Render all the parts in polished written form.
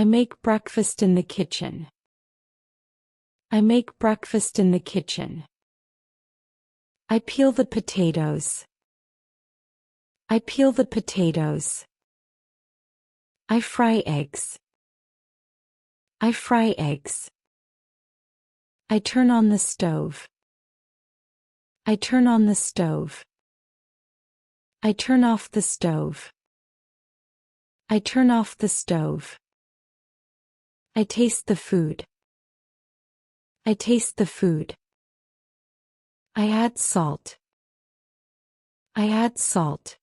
I make breakfast in the kitchen. I make breakfast in the kitchen. I peel the potatoes. I peel the potatoes. I fry eggs. I fry eggs. I turn on the stove. I turn on the stove. I turn off the stove. I turn off the stove. I taste the food. I taste the food. I add salt. I add salt.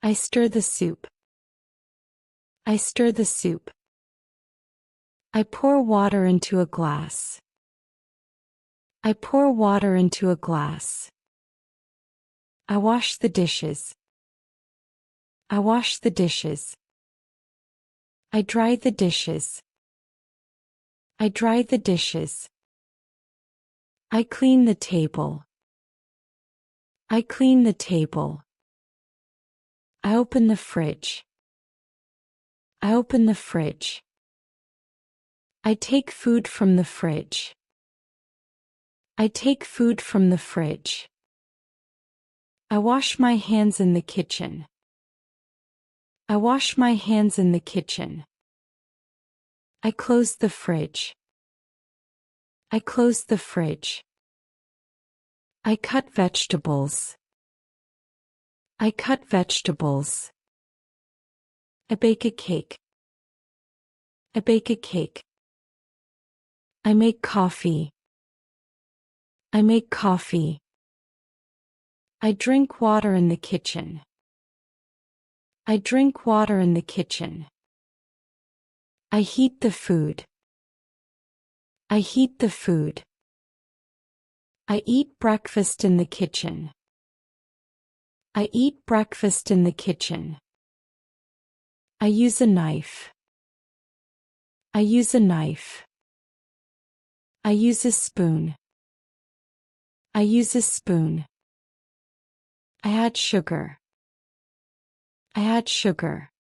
I stir the soup. I stir the soup. I pour water into a glass. I pour water into a glass. I wash the dishes. I wash the dishes. I dry the dishes. I dry the dishes. I clean the table. I clean the table. I open the fridge. I open the fridge. I take food from the fridge. I take food from the fridge. I wash my hands in the kitchen. I wash my hands in the kitchen. I close the fridge. I close the fridge. I cut vegetables. I cut vegetables. I bake a cake. I bake a cake. I make coffee. I make coffee. I drink water in the kitchen. I drink water in the kitchen. I heat the food. I heat the food. I eat breakfast in the kitchen. I eat breakfast in the kitchen. I use a knife. I use a knife. I use a spoon. I use a spoon. I add sugar. I add sugar.